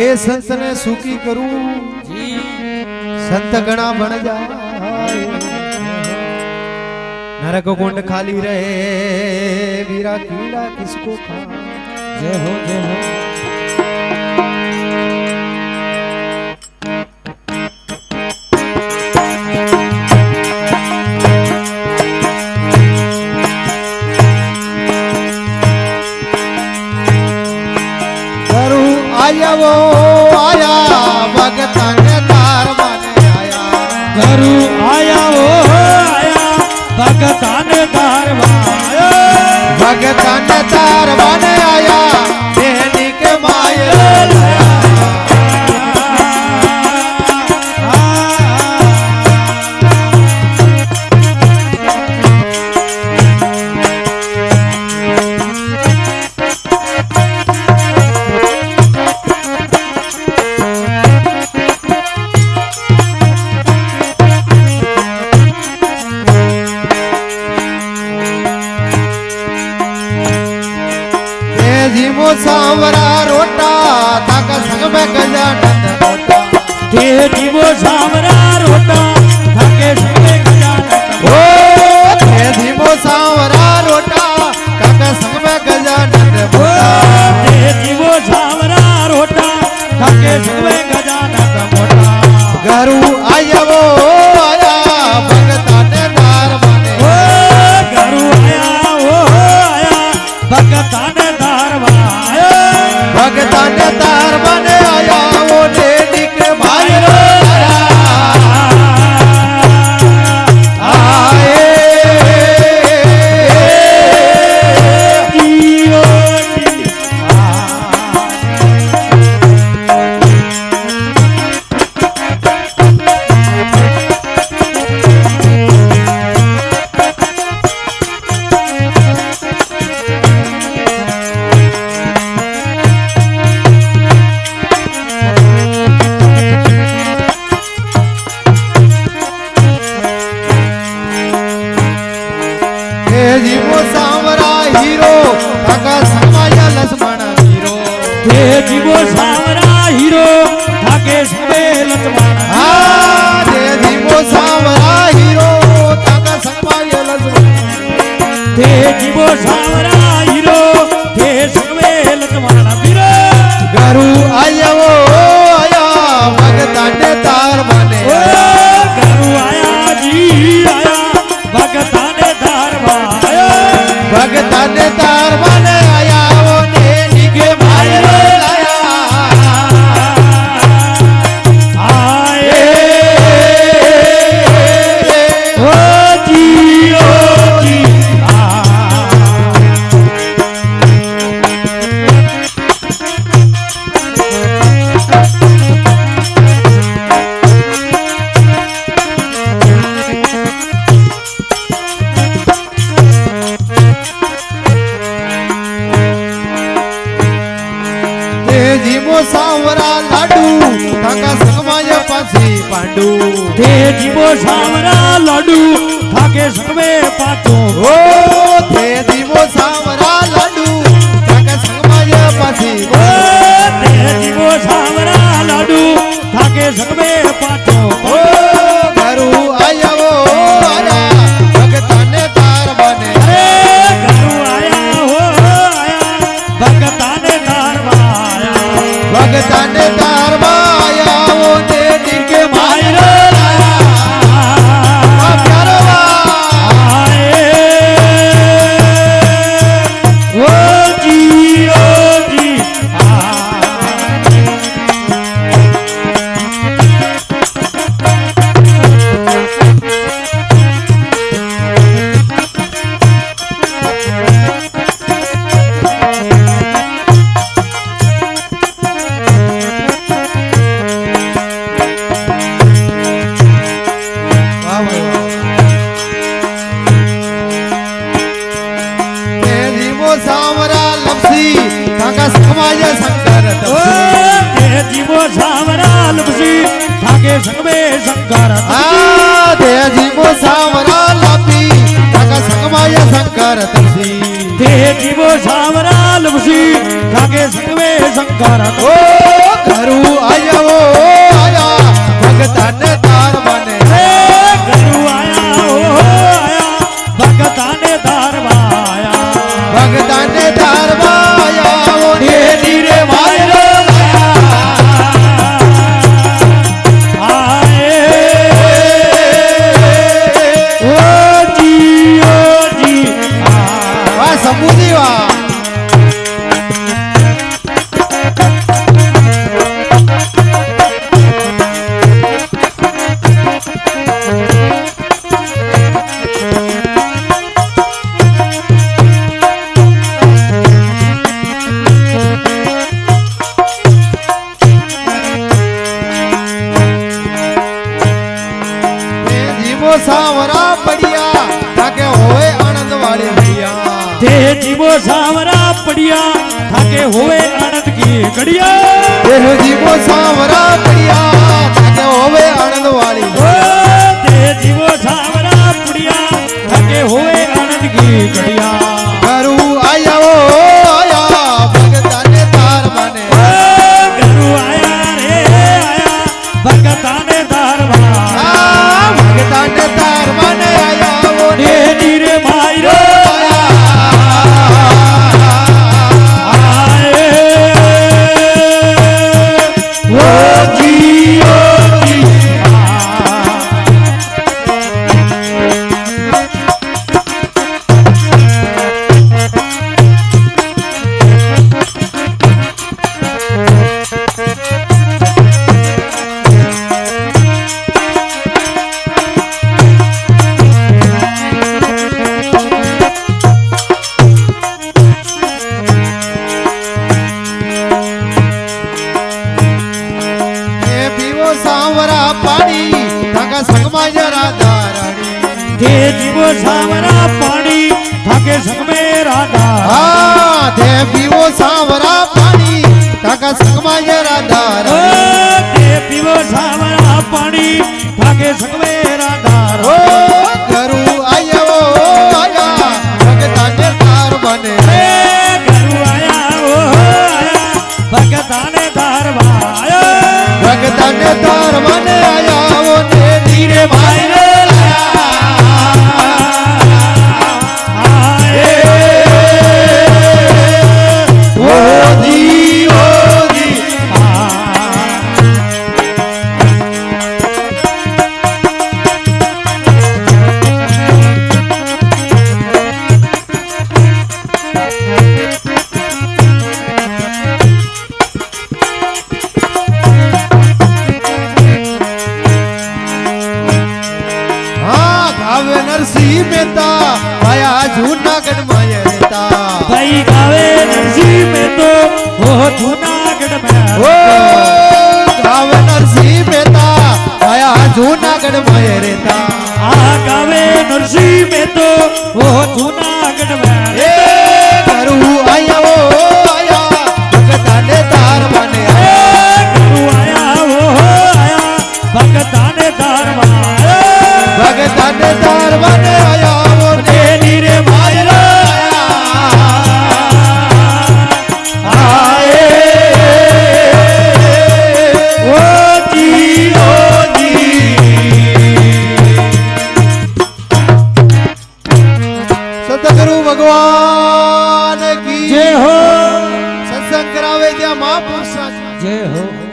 એ સંત ને સુખી કરું संत गणा बन जाए नरक कुंड खाली रहे वीरा कीड़ा किसको खा जय हो जय हो करू आया वो आया भगता ने तार घरू आया वो आया भगतान तारवाया भगतान तारवान आया देहनी के माया जीवो सांवरा रोटा ताका संग में गजानन मोटा ते जीवो सांवरा रोटा ताके संग में गजानन ओ ते जीवो सांवरा रोटा ताका संग में गजानन मोटा ते जीवो सांवरा रोटा ताके संग में गजानन मोटा घरू आया वो आया भगता ने दार माने ओ घरू आया वो आया भगता ने भगता ने तार बने आया वो लेडी के भाई आए जीवो सांवरा हीरो थाका समाया लक्ष्मण हीरो ते जीवो सांवरा हीरो थाके सबे लक्ष्मण हाँ ते जीवो सांवरा हीरो थाका समाया लक्ष्मण ते जीवो सांवरा हीरो ते सबे लक्ष्मण वीरो घरू आया वो आया भगता ने तार माने ओ घरू आया जी आया भगता ने तार माने भगता ने तार माने आया वो नेनी के भाई लाया आए ओ जी जीवो सांवरा लाडू थाका संगमाय पासी पांडू ते जीवो सांवरा लाडू थाके संगमे पाचो ओ ते जीवो सांवरा लाडू थाका संगमाय पासी ओ ते जीवो सांवरा लाडू थाके संगमे पाचो ओ घरू आया वो आया भगता ने तार बने घरू आया हो आया भगता ने तार माया भगता ने तार माया वो नेनी के भाई लाया प्यारो आए ओ जी सांवरा लपसी थाका संगमाय शंकर ते जीवो सांवरा लपसी थाके संगमे शंकर ते जीवो सांवरा लपी थाका संगमाय शंकर तपसी ते जीवो सांवरा लपसी थाके संगमे शंकर ओ ઘરું આયા આયા ભગતાને તાર બને હે ઘરું આયા ઓ આયા ભગતાને ધારવાયા ભગતાને તાર આયા ને નીરે માયરો વાહ સમુદી વાહ સાવરા પડ્યા થાકે હોય આનંદ વાળી ભૈયા તે જીવો સાવરા પડ્યા થાકે હોવે આનંદ કી ઘડિયા દેહ જીવો સાવરા પડ્યા થાકે હોય આનંદ વાળી ઓ તે જીવો સાવરા પડ્યા થાકે હોવે આનંદ કી ઘડિયા ઘરું આયા આયા ભગતાને તાર બને ઘરું આયા રે આયા ભગતાને ધારવા ભગતાને તાર બને આયા ને નીરે માયરો સાવરા પાણી થાકા સંગમાં જરા ધારણી તે જીવો સાવરા પાણી થાકે સંગમે રાધા હા તે પીવો સાવરા પાણી થાકા સંગમાં જરા ધારણી તે પીવો સાવરા પાણી થાકે સંગમે રાધા ઓ ઘરું આયો આયા ભગતાને તાર બને ઘરું આયા ઓ આયા ભગતાને ધારવાયા ભગતાને તાર બને આયા ઓ ને ધીરે માયરે નરસિંહ મહેતા આયા જૂનાગઢ માં રહેતા ભાઈ ગાવે નરસિંહ મહેતો ઓ જૂનાગઢ માં ઓ ગાવે નરસિંહ મહેતા આયા જૂનાગઢ માં રહેતા આ ગાવે નરસિંહ મહેતો ઓ જૂનાગઢ માં એ ઘરું આયા આયા ભગતાને તાર બને ઘરું આયા ઓ આયા ભગતાને ધારવા ભગતાને તાર બને આયા ઓ ને નીરે માયરા આએ ઓ જી સતગુરુ ભગવાન કી જય હો સત્સંગ કરાવે ત્યાં મહાપુરુષ જય હો